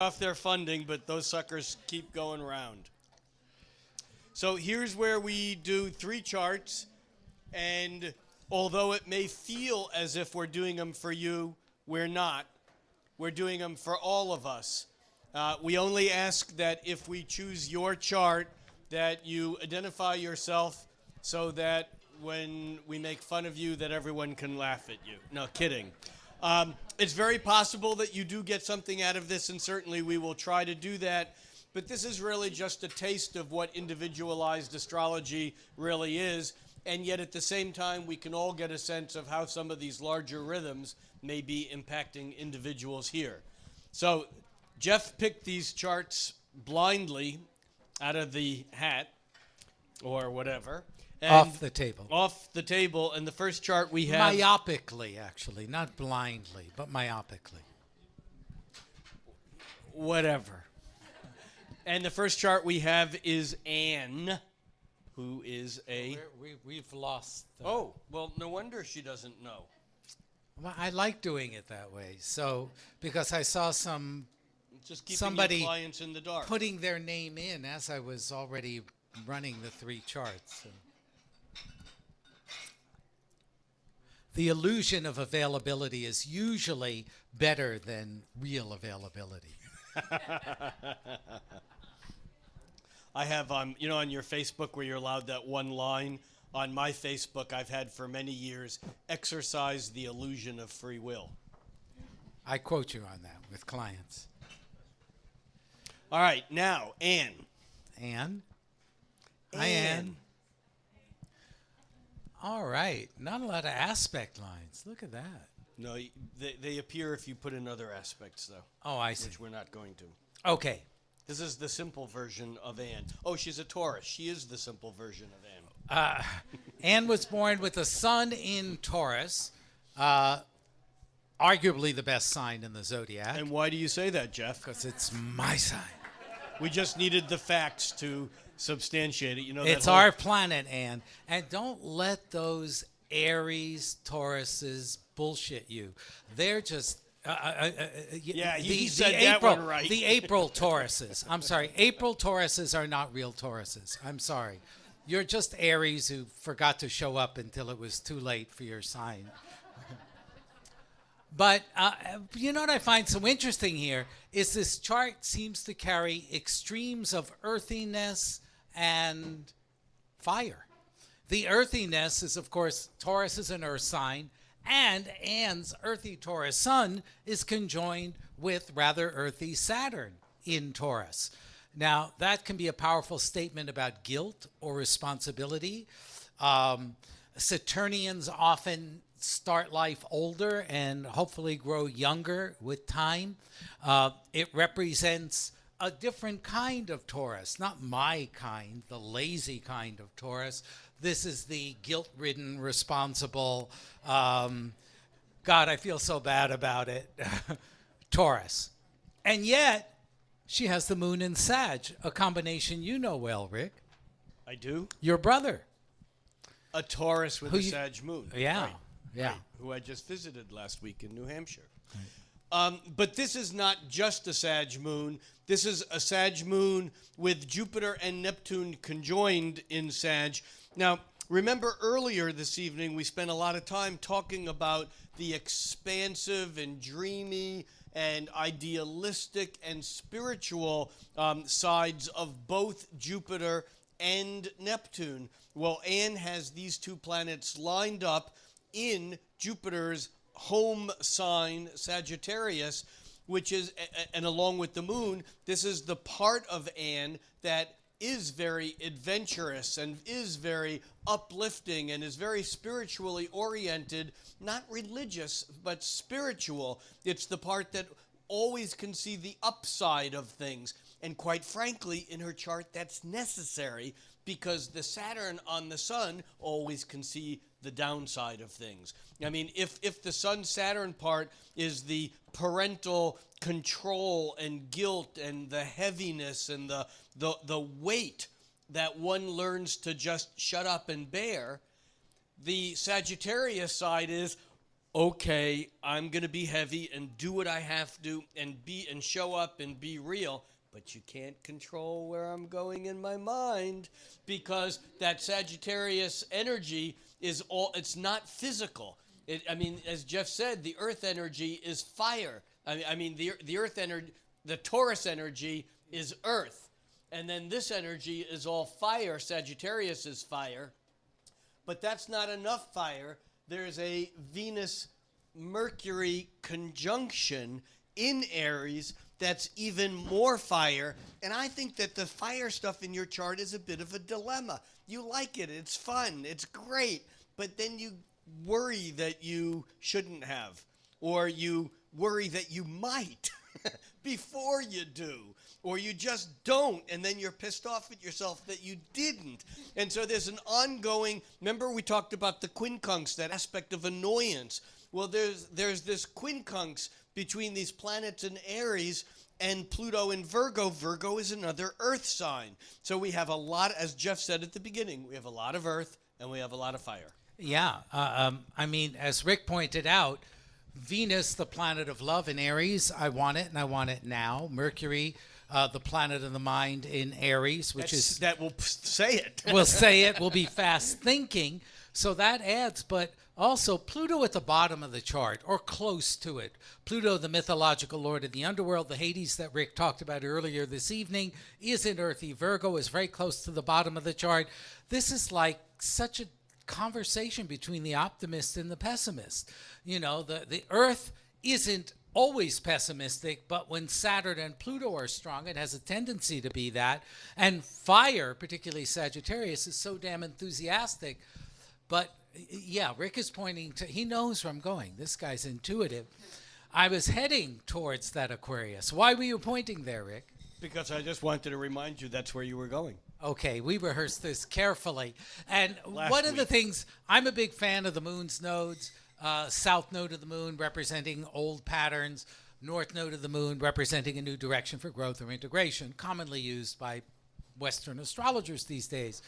off their funding, but those suckers keep going round. So here's where we do 3 charts, and although it may feel as if we're doing them for you, we're not. We're doing them for all of us. We only ask that if we choose your chart, that you identify yourself so that when we make fun of you, that everyone can laugh at you. No, kidding. It's very possible that you do get something out of this, and certainly we will try to do that. But this is really just a taste of what individualized astrology really is. And yet at the same time, we can all get a sense of how some of these larger rhythms may be impacting individuals here. So Jeff picked these charts blindly out of the hat or whatever. And Off the table. Off the table. And the first chart we have... Myopically, actually. Not blindly, but myopically. Whatever. And the first chart we have is Anne, who is a... We've lost... Oh, well, no wonder she doesn't know. Well, I like doing it that way. So, because I saw Just keeping somebody your clients in the dark. putting their name in as I was already running the 3 charts. The illusion of availability is usually better than real availability. I have, on your Facebook where you're allowed that one line, on my Facebook I've had for many years, exercise the illusion of free will. I quote you on that with clients. All right, now, Anne. Anne? Hi, Anne. All right. Not a lot of aspect lines. Look at that. No, they appear if you put in other aspects, though. Oh, I see. Which we're not going to. Okay. This is the simple version of Anne. Oh, she's a Taurus. She is the simple version of Anne. Anne was born with the sun in Taurus, arguably the best sign in the zodiac. And why do you say that, Jeff? Because it's my sign. We just needed the facts to substantiate it. It's our planet, Anne. And don't let those Aries Tauruses bullshit you. They're just... he said that one right. The April Tauruses. I'm sorry. April Tauruses are not real Tauruses. I'm sorry. You're just Aries who forgot to show up until it was too late for your sign. But you know what I find so interesting here is this chart seems to carry extremes of earthiness and fire. The earthiness is, of course, Taurus is an earth sign, and Anne's earthy Taurus sun is conjoined with rather earthy Saturn in Taurus. Now, that can be a powerful statement about guilt or responsibility. Saturnians often start life older and hopefully grow younger with time. It represents a different kind of Taurus, not my kind, the lazy kind of Taurus. This is the guilt-ridden, responsible, God, I feel so bad about it, Taurus. And yet, she has the moon in Sag, a combination you know well, Rick. I do? Your brother. A Taurus with a Sag moon. Yeah, right. yeah. Right. Who I just visited last week in New Hampshire. Right. But this is not just a Sag moon. This is a Sag moon with Jupiter and Neptune conjoined in Sag. Now, remember earlier this evening we spent a lot of time talking about the expansive and dreamy and idealistic and spiritual sides of both Jupiter and Neptune. Well, Anne has these 2 planets lined up in Jupiter's home sign, Sagittarius, which is, and along with the moon, this is the part of Anne that is very adventurous and is very uplifting and is very spiritually oriented, not religious, but spiritual. It's the part that always can see the upside of things. And quite frankly, in her chart, that's necessary because the Saturn on the sun always can see the downside of things. I mean, if the Sun-Saturn part is the parental control and guilt and the heaviness and the weight that one learns to just shut up and bear, the Sagittarius side is, okay, I'm going to be heavy and do what I have to and show up and be real, but you can't control where I'm going in my mind because that Sagittarius energy it's not physical. I mean, as Jeff said, the earth energy is fire. I mean, the earth energy, the Taurus energy is earth. And then this energy is all fire. Sagittarius is fire. But that's not enough fire. There's a Venus-Mercury conjunction in Aries that's even more fire. And I think that the fire stuff in your chart is a bit of a dilemma. You like it. It's fun. It's great. But then you worry that you shouldn't have, or you worry that you might before you do, or you just don't, and then you're pissed off at yourself that you didn't. And so there's an ongoing, remember we talked about the quincunx, that aspect of annoyance. Well, there's this quincunx between these planets in Aries and Pluto in Virgo. Virgo is another earth sign. So we have a lot, as Jeff said at the beginning, we have a lot of earth and we have a lot of fire. Yeah. I mean, as Rick pointed out, Venus, the planet of love in Aries, I want it and I want it now. Mercury, the planet of the mind in Aries, that will say it. We'll say it. We'll be fast thinking. So that adds, but also Pluto at the bottom of the chart or close to it. Pluto, the mythological lord of the underworld, the Hades that Rick talked about earlier this evening, is in earthy Virgo, is very close to the bottom of the chart. This is like such a conversation between the optimist and the pessimist. You know, the earth isn't always pessimistic, but when Saturn and Pluto are strong, it has a tendency to be that. And fire, particularly Sagittarius, is so damn enthusiastic. But yeah, Rick is pointing to, he knows where I'm going. This guy's intuitive. I was heading towards that Aquarius. Why were you pointing there, Rick? Because I just wanted to remind you that's where you were going. Okay, we rehearsed this carefully. And Last one of the week. things, I'm a big fan of the moon's nodes. South node of the moon representing old patterns. North node of the moon representing a new direction for growth or integration, commonly used by Western astrologers these days.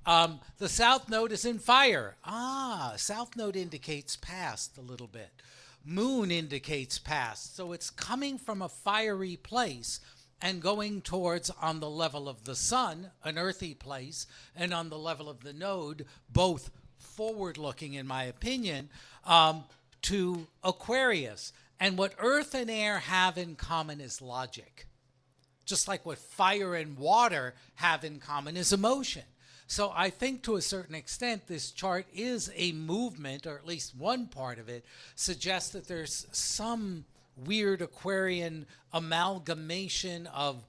The south node is in fire. South node indicates past a little bit. Moon indicates past. So it's coming from a fiery place and going towards, on the level of the sun, an earthy place, and on the level of the node, both forward-looking, in my opinion, to Aquarius. And what earth and air have in common is logic. Just like what fire and water have in common is emotion. So I think to a certain extent this chart is a movement, or at least one part of it suggests that there's some weird Aquarian amalgamation of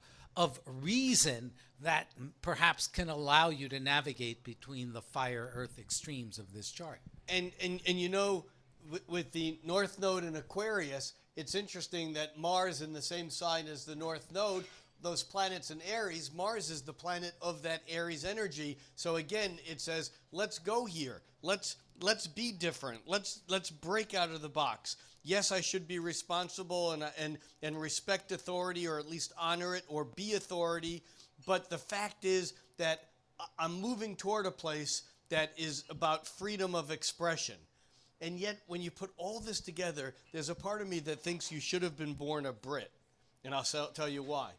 reason that perhaps can allow you to navigate between the fire-earth extremes of this chart. And you know, with the North Node in Aquarius, it's interesting that Mars in the same sign as the North Node, those planets in Aries, Mars is the planet of that Aries energy. So again, it says, let's go here. Let's be different. Let's break out of the box. Yes, I should be responsible and respect authority, or at least honor it, or be authority. But the fact is that I'm moving toward a place that is about freedom of expression. And yet, when you put all this together, there's a part of me that thinks you should have been born a Brit. And I'll tell you why.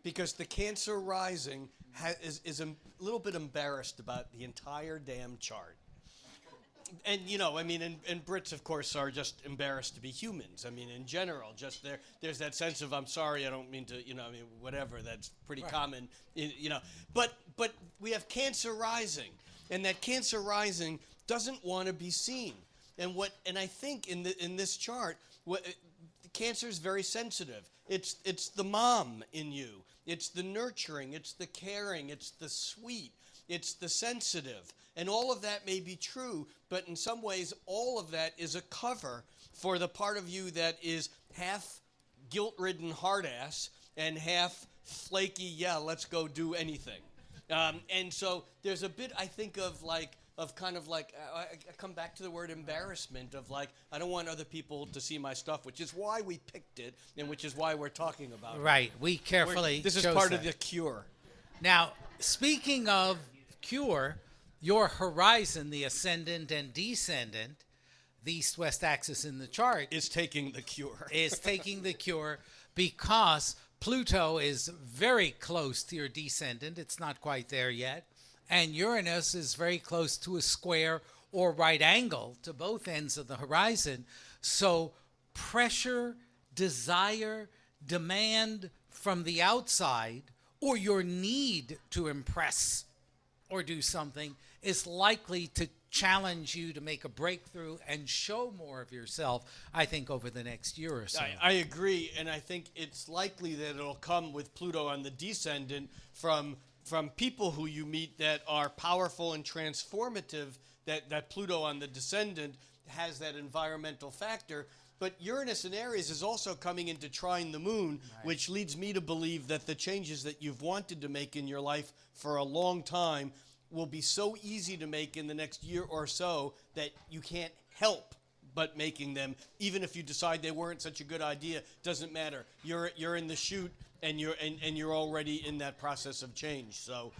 Because the Cancer rising is a little bit embarrassed about the entire damn chart. And, you know, I mean, and Brits, of course, are just embarrassed to be humans. I mean, in general, just there's that sense of, I'm sorry, I don't mean to, you know, I mean, whatever. That's pretty common, you know. But we have Cancer rising, and that Cancer rising doesn't want to be seen. And I think in this chart, Cancer is very sensitive. It's the mom in you. It's the nurturing. It's the caring. It's the sweet. It's the sensitive. And all of that may be true, but in some ways, all of that is a cover for the part of you that is half guilt-ridden hard-ass and half flaky, yeah, let's go do anything. And so there's a bit, I think, I come back to the word embarrassment of like, I don't want other people to see my stuff, which is why we picked it and which is why we're talking about it. Right. We carefully This is chose part that. of the cure. Now, speaking of cure, your horizon, the ascendant and descendant, the east-west axis in the chart Is taking the cure. is taking the cure because Pluto is very close to your descendant. It's not quite there yet. And Uranus is very close to a square or right angle to both ends of the horizon. So pressure, desire, demand from the outside, or your need to impress or do something is likely to challenge you to make a breakthrough and show more of yourself, I think, over the next year or so. I agree, and I think it's likely that it'll come with Pluto on the descendant from people who you meet that are powerful and transformative, that Pluto on the descendant has that environmental factor. But Uranus in Aries is also coming into trine the moon, which leads me to believe that the changes that you've wanted to make in your life for a long time will be so easy to make in the next year or so that you can't help but making them. Even if you decide they weren't such a good idea, doesn't matter. You're in the chute, and you're already in that process of change. So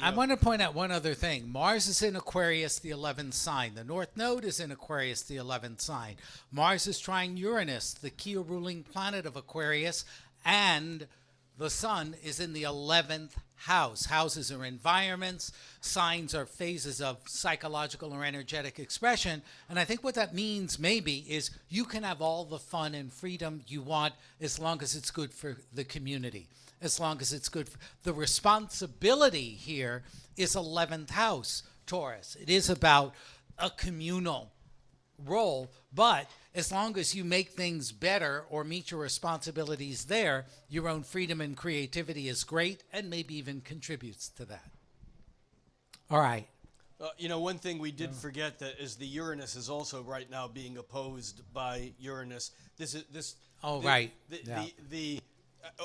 I want to point out one other thing. Mars is in Aquarius, the 11th sign. The North Node is in Aquarius, the 11th sign. Mars is trine Uranus, the key ruling planet of Aquarius, and the Sun is in the 11th house. Houses are environments. Signs are phases of psychological or energetic expression. And I think what that means maybe is you can have all the fun and freedom you want as long as it's good for the community, as long as it's good. The responsibility here is 11th house, Taurus. It is about a communal role, but as long as you make things better or meet your responsibilities there, your own freedom and creativity is great and maybe even contributes to that. All right. One thing we did forget that is the Uranus is also right now being opposed by Uranus.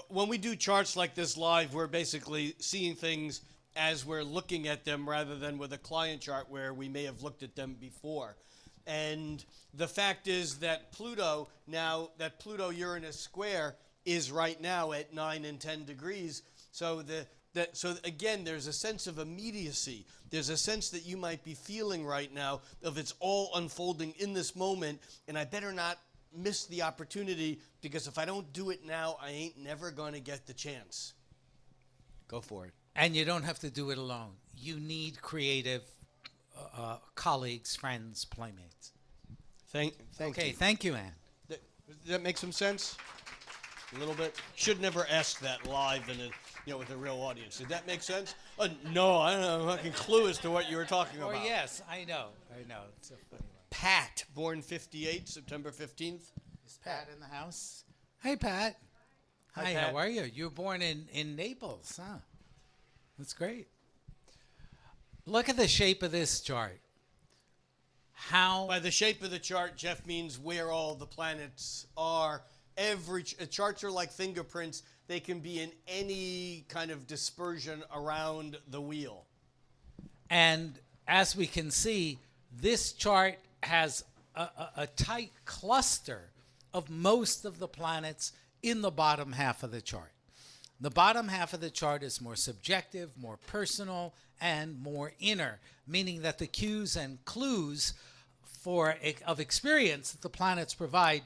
When we do charts like this live, we're basically seeing things as we're looking at them rather than with a client chart where we may have looked at them before. And the fact is that Pluto-Uranus square is right now at 9 and 10 degrees. So again, there's a sense of immediacy. There's a sense that you might be feeling right now of it's all unfolding in this moment, and I better not miss the opportunity, because if I don't do it now, I ain't never going to get the chance. Go for it. And you don't have to do it alone. You need creative colleagues, friends, playmates. Thank you. Thank you, Ann. Does that make some sense? A little bit. Should never ask that live with a real audience. Did that make sense? No, I don't have a fucking clue as to what you were talking about. Oh yes, I know. It's a funny one. Pat, born 58, September 15th. Is Pat in the house? Hey, Pat. Hi, Pat. how are you? You were born in Naples, huh? That's great. Look at the shape of this chart. By the shape of the chart, Jeff means where all the planets are. Charts are like fingerprints. They can be in any kind of dispersion around the wheel. And as we can see, this chart has a tight cluster of most of the planets in the bottom half of the chart. The bottom half of the chart is more subjective, more personal, and more inner, meaning that the cues and clues of experience that the planets provide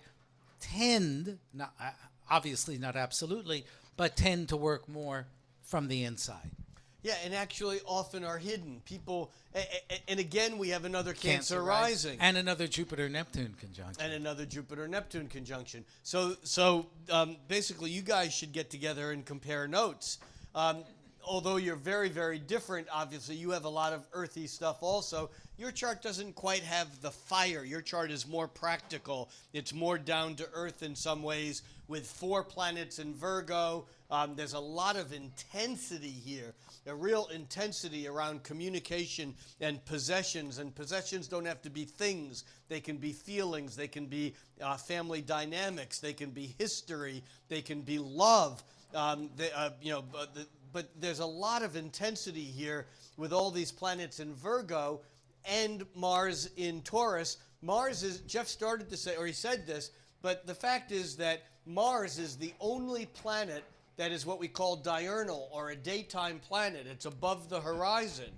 tend, obviously not absolutely, but tend to work more from the inside. Yeah, and actually often are hidden. People, and again, we have another Cancer rising. And another Jupiter-Neptune conjunction. So basically, you guys should get together and compare notes. Although you're very, very different, obviously, you have a lot of earthy stuff also. Your chart doesn't quite have the fire. Your chart is more practical. It's more down to earth in some ways, with 4 planets in Virgo. There's a lot of intensity here, a real intensity around communication and possessions. And possessions don't have to be things. They can be feelings. They can be family dynamics. They can be history. They can be love. But there's a lot of intensity here with all these planets in Virgo and Mars in Taurus. Mars is, Jeff started to say, or he said this, but the fact is that Mars is the only planet that is what we call diurnal, or a daytime planet. It's above the horizon.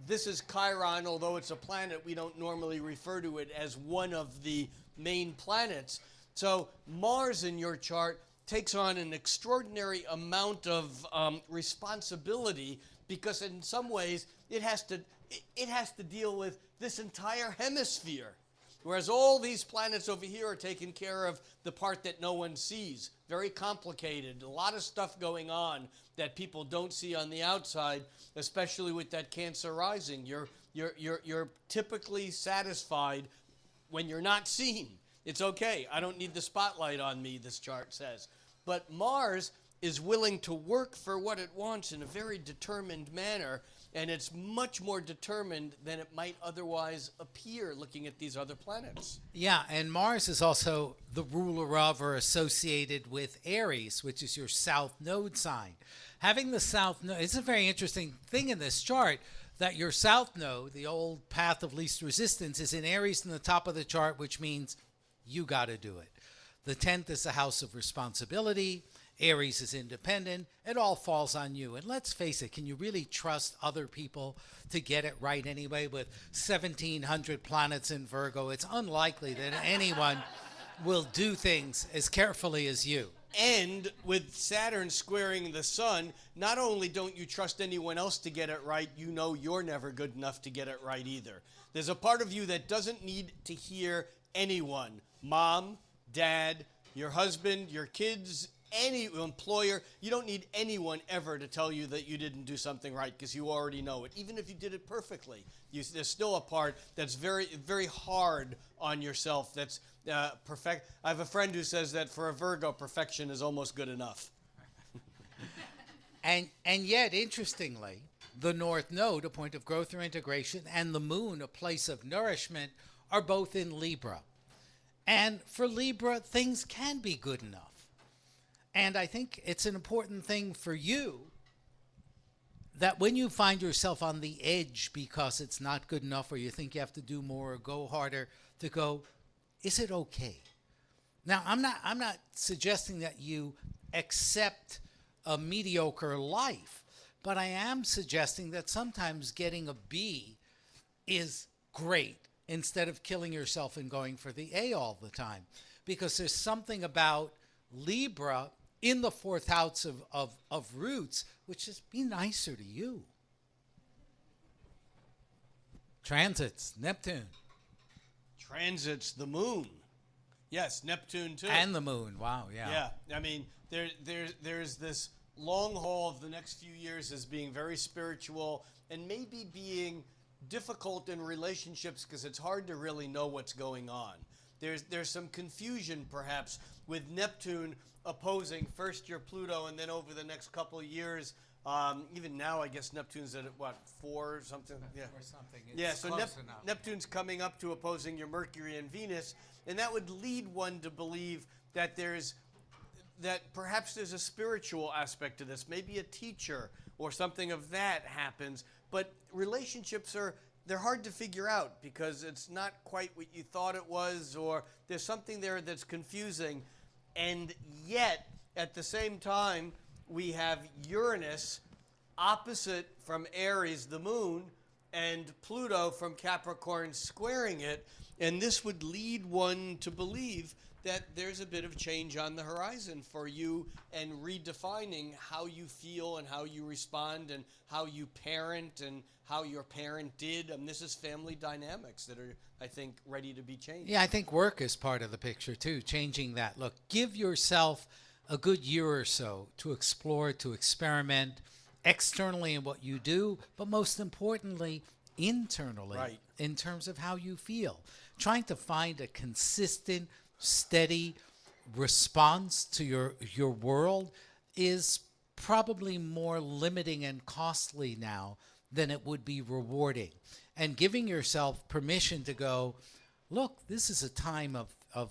This is Chiron, although it's a planet, we don't normally refer to it as one of the main planets. So Mars in your chart takes on an extraordinary amount of responsibility because in some ways it has to deal with this entire hemisphere. Whereas all these planets over here are taking care of the part that no one sees. Very complicated. A lot of stuff going on that people don't see on the outside, especially with that Cancer rising. You're typically satisfied when you're not seen. It's okay. I don't need the spotlight on me, this chart says. But Mars is willing to work for what it wants in a very determined manner, and it's much more determined than it might otherwise appear looking at these other planets. Yeah, and Mars is also the ruler of or associated with Aries, which is your south node sign. Having the south node, it's a very interesting thing in this chart that your south node, the old path of least resistance, is in Aries in the top of the chart, which means you got to do it. The 10th is the house of responsibility. Aries is independent. It all falls on you. And let's face it, can you really trust other people to get it right anyway? With 1,700 planets in Virgo, it's unlikely that anyone will do things as carefully as you. And with Saturn squaring the sun, not only don't you trust anyone else to get it right, you know you're never good enough to get it right either. There's a part of you that doesn't need to hear anyone. Mom, dad, your husband, your kids, any employer. You don't need anyone ever to tell you that you didn't do something right because you already know it. Even if you did it perfectly, there's still a part that's very, very hard on yourself. That's perfect. I have a friend who says that for a Virgo, perfection is almost good enough. And yet, interestingly, the North Node, a point of growth or integration, and the Moon, a place of nourishment, are both in Libra. And for Libra, things can be good enough. And I think it's an important thing for you that when you find yourself on the edge because it's not good enough or you think you have to do more or go harder, to go, is it okay? Now, I'm not suggesting that you accept a mediocre life, but I am suggesting that sometimes getting a B is great instead of killing yourself and going for the A all the time. Because there's something about Libra in the fourth house of roots, which is be nicer to you. Transits, Neptune. Transits the moon. Yes, Neptune too. And the moon, wow, yeah. Yeah, I mean, there's this long haul of the next few years as being very spiritual and maybe being difficult in relationships because it's hard to really know what's going on. There's some confusion perhaps with Neptune opposing first your Pluto and then over the next couple of years, even now I guess Neptune's at what, 4 or something? Yeah, Or something. yeah. It's So close enough. Neptune's coming up to opposing your Mercury and Venus, and that would lead one to believe that perhaps there's a spiritual aspect to this, maybe a teacher or something of that happens. But relationships they're hard to figure out because it's not quite what you thought it was, or there's something there that's confusing. And yet, at the same time, we have Uranus opposite from Aries, the moon, and Pluto from Capricorn squaring it. And this would lead one to believe that there's a bit of change on the horizon for you and redefining how you feel and how you respond and how you parent and how your parent did. And this is family dynamics that are, I think, ready to be changed. Yeah, I think work is part of the picture too, changing that. Look, give yourself a good year or so to explore, to experiment externally in what you do, but most importantly, internally, Right. in terms of how you feel. Trying to find a consistent, steady response to your world is probably more limiting and costly now than it would be rewarding. And giving yourself permission to go, look, this is a time of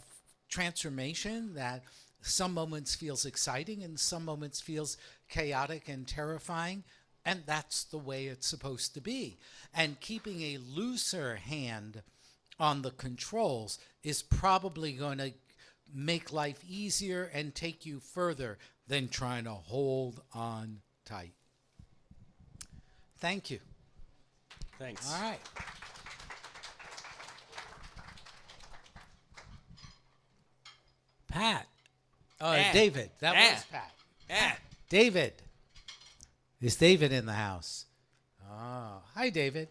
transformation that some moments feels exciting and some moments feels chaotic and terrifying, and that's the way it's supposed to be. And keeping a looser hand on the controls is probably going to make life easier and take you further than trying to hold on tight. Thank you. Thanks. All right. Pat. David. That was Pat. David. Is David in the house? Oh, hi, David.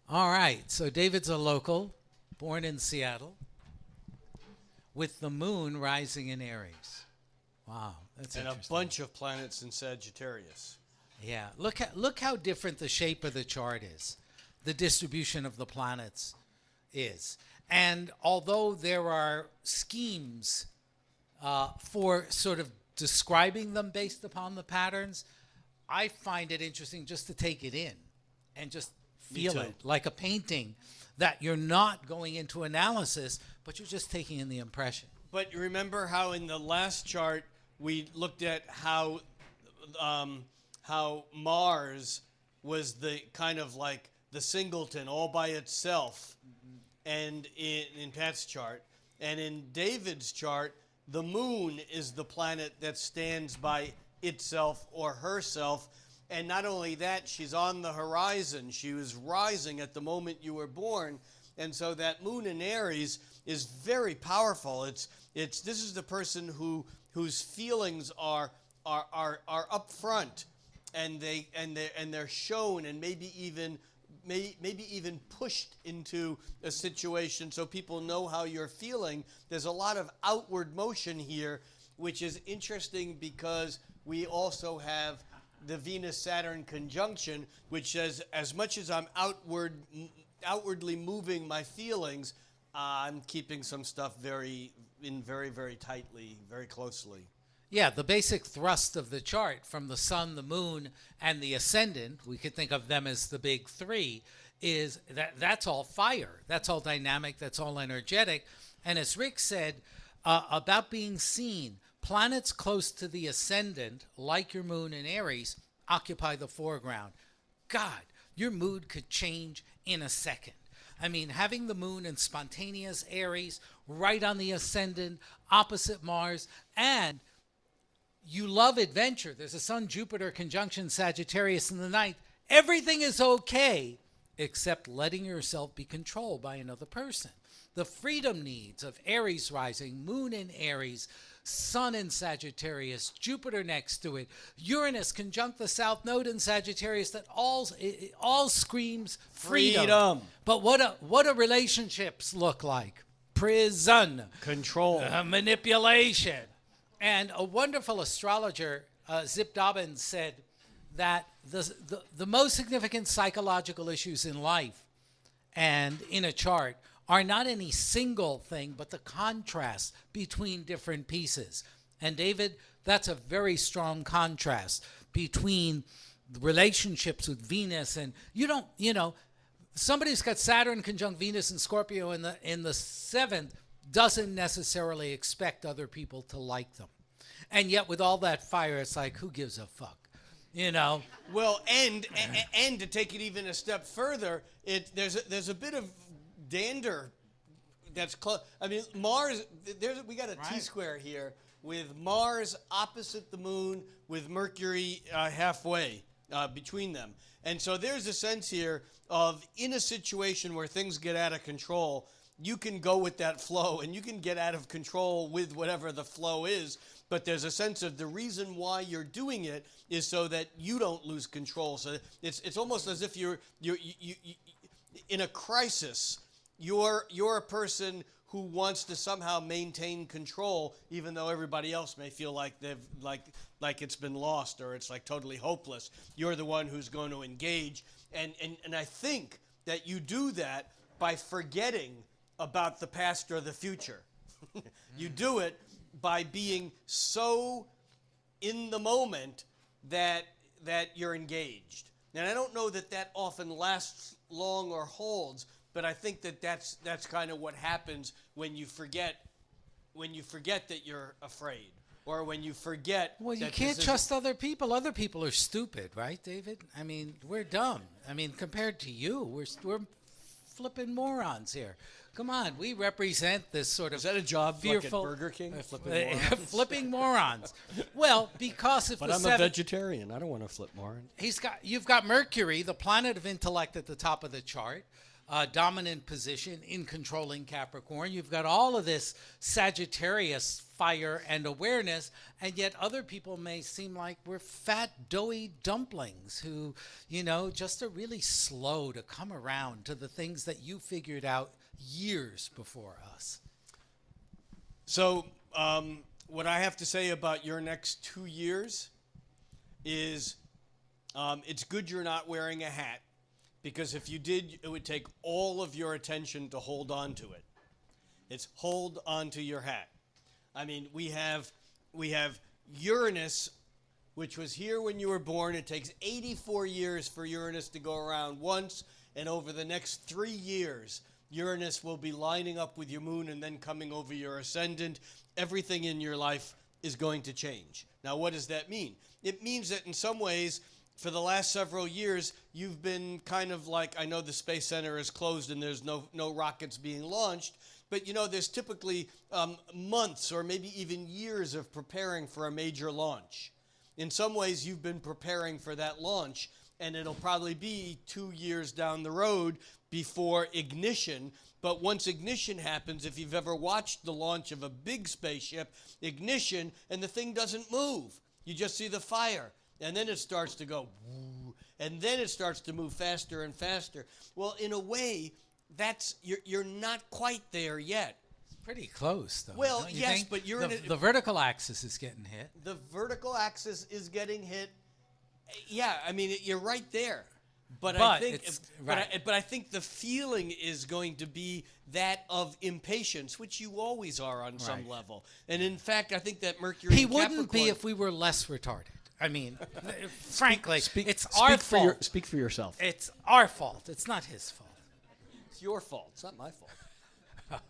All right. So David's a local, born in Seattle, with the moon rising in Aries. Wow, that's And interesting. a bunch of planets in Sagittarius. Yeah, look how different the shape of the chart is, the distribution of the planets is, and although there are schemes for sort of describing them based upon the patterns, I find it interesting just to take it in and just feel it like a painting, that you're not going into analysis, but you're just taking in the impression. But you remember how in the last chart we looked at how Mars was the kind of like the singleton all by itself, and in Pat's chart, and in David's chart, the moon is the planet that stands by itself or herself. And not only that, she's on the horizon. She was rising at the moment you were born. And so that moon in Aries is very powerful. This is the person whose feelings are up front, and they're shown, and maybe even pushed into a situation so people know how you're feeling. There's a lot of outward motion here, which is interesting because we also have the Venus-Saturn conjunction, which says as much as I'm outwardly moving my feelings, I'm keeping some stuff very, very tightly, very closely. Yeah, the basic thrust of the chart from the sun, the moon, and the ascendant, we could think of them as the big three, is that's all fire. That's all dynamic. That's all energetic. And as Rick said about being seen, planets close to the ascendant, like your moon in Aries, occupy the foreground. God, your mood could change in a second. I mean, having the moon in spontaneous Aries, right on the ascendant, opposite Mars, and you love adventure. There's a Sun-Jupiter conjunction Sagittarius in the ninth. Everything is okay except letting yourself be controlled by another person. The freedom needs of Aries rising, moon in Aries, Sun in Sagittarius, Jupiter next to it, Uranus conjunct the South Node in Sagittarius, that it all screams freedom. But what do relationships look like? Prison. Control. Manipulation. And a wonderful astrologer, Zip Dobbins, said that the most significant psychological issues in life and in a chart are not any single thing, but the contrast between different pieces. And David, that's a very strong contrast between relationships with Venus, and somebody who's got Saturn conjunct Venus and Scorpio in the seventh doesn't necessarily expect other people to like them. And yet with all that fire, it's like, who gives a fuck? Well, and to take it even a step further, there's a bit of dander that's close. I mean, Mars, we got a T-square here with Mars opposite the moon with Mercury halfway between them. And so there's a sense here of, in a situation where things get out of control, you can go with that flow and you can get out of control with whatever the flow is. But there's a sense of the reason why you're doing it is so that you don't lose control. So it's almost as if you're in a crisis. You're a person who wants to somehow maintain control, even though everybody else may feel like like it's been lost or it's like totally hopeless. You're the one who's going to engage, and I think that you do that by forgetting about the past or the future. You do it by being so in the moment that you're engaged. And I don't know that often lasts long or holds, but I think that's kind of what happens when you forget that you're afraid, or when you forget. Well, you can't trust other people. Other people are stupid, right, David? I mean, we're dumb. I mean, compared to you, we're flipping morons here. Come on, we represent this sort of Is that a job fearful like at Burger King? Flipping morons? flipping morons. Well, because if But the I'm a vegetarian. I don't want to flip moron. you've got Mercury, the planet of intellect, at the top of the chart, dominant position in controlling Capricorn. You've got all of this Sagittarius fire and awareness, and yet other people may seem like we're fat, doughy dumplings who, just are really slow to come around to the things that you figured out years before us. So, what I have to say about your next 2 years is it's good you're not wearing a hat, because if you did, it would take all of your attention to hold on to it. It's hold on to your hat. I mean, we have Uranus, which was here when you were born. It takes 84 years for Uranus to go around once, and over the next 3 years, Uranus will be lining up with your moon and then coming over your ascendant. Everything in your life is going to change. Now, what does that mean? It means that in some ways, for the last several years, you've been kind of like, I know the Space Center is closed and there's no rockets being launched, but there's typically months or maybe even years of preparing for a major launch. In some ways, you've been preparing for that launch, and it'll probably be 2 years down the road before ignition. But once ignition happens, if you've ever watched the launch of a big spaceship, ignition, and the thing doesn't move. You just see the fire. And then it starts to go, woo, and then it starts to move faster and faster. Well, in a way, you're not quite there yet. It's pretty close, though. Well, yes, but the vertical axis is getting hit. The vertical axis is getting hit. Yeah, I mean, you're right there. But I think the feeling is going to be that of impatience, which you always are on some level. And in fact, I think that Mercury. He wouldn't be if we were less retarded. I mean, frankly, it's our fault. Speak for yourself. It's our fault. It's not his fault. It's your fault. It's not my fault.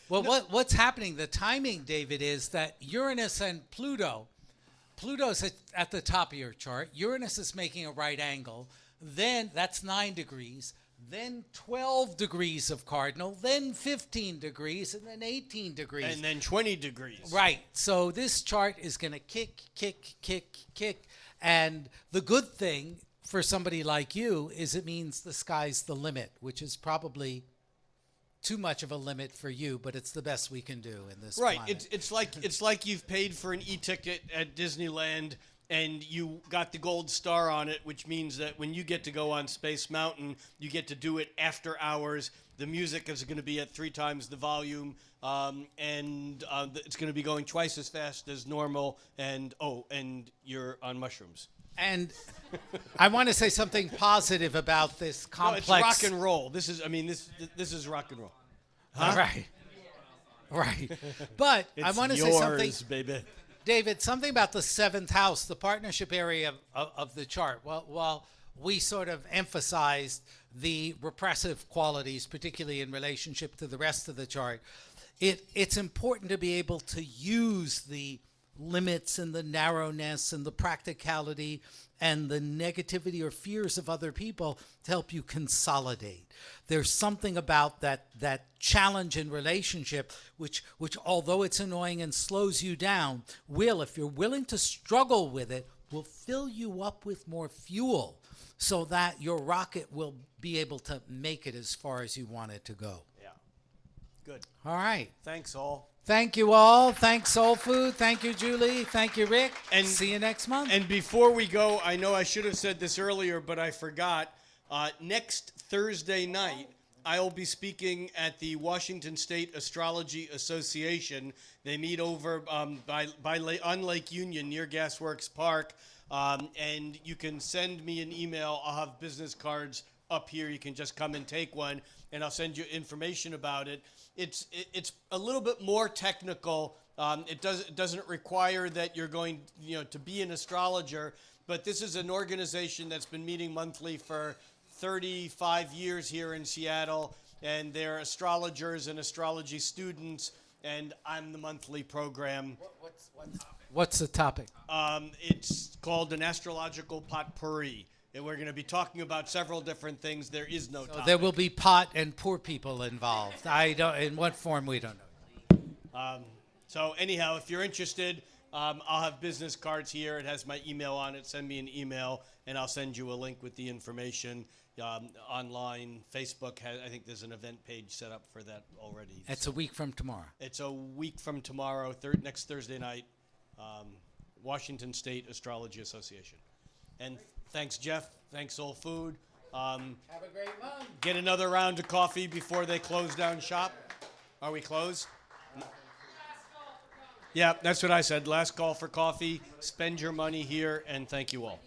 Well, what's happening, the timing, David, is that Uranus and Pluto's at the top of your chart. Uranus is making a right angle. Then that's 9 degrees. Then 12 degrees of cardinal, then 15 degrees, and then 18 degrees. And then 20 degrees. Right. So this chart is going to kick. And the good thing for somebody like you is it means the sky's the limit, which is probably too much of a limit for you, but it's the best we can do in this planet. It's like you've paid for an e-ticket at Disneyland and you got the gold star on it, which means that when you get to go on Space Mountain, you get to do it after hours. The music is going to be at 3 times the volume, and it's going to be going twice as fast as normal, and you're on mushrooms. And I want to say something positive about this complex. No, it's rock and roll. This is rock and roll. Huh? Right. But I want to say something, baby. David, something about the 7th house, the partnership area of the chart. While we sort of emphasized the repressive qualities, particularly in relationship to the rest of the chart, it's important to be able to use the limits and the narrowness and the practicality and the negativity or fears of other people to help you consolidate. There's something about that challenge in relationship which although it's annoying and slows you down, if you're willing to struggle with it, will fill you up with more fuel so that your rocket will be able to make it as far as you want it to go. Yeah. Good. All right. Thanks all. Thank you all. Thanks, Soul Food. Thank you, Julie. Thank you, Rick. And see you next month. And before we go, I know I should have said this earlier, but I forgot. Next Thursday night, I'll be speaking at the Washington State Astrology Association. They meet over on Lake Union near Gasworks Park. And you can send me an email. I'll have business cards up here. You can just come and take one, and I'll send you information about it. It's a little bit more technical. It doesn't require that you're going to be an astrologer, but this is an organization that's been meeting monthly for 35 years here in Seattle, and they're astrologers and astrology students, and I'm the monthly program. What's the topic? It's called an astrological potpourri. And we're going to be talking about several different things. There is no So topic. there will be pot and poor people involved. I don't. In what form we don't know. So anyhow, if you're interested, I'll have business cards here. It has my email on it. Send me an email, and I'll send you a link with the information online. Facebook has, I think there's an event page set up for that already. It's a week from tomorrow. It's a week from tomorrow, next Thursday night, Washington State Astrology Association. And thanks, Jeff. Thanks, Soul Food. Have a great month. Get another round of coffee before they close down shop. Are we closed? Yeah, that's what I said. Last call for coffee. Spend your money here, and thank you all.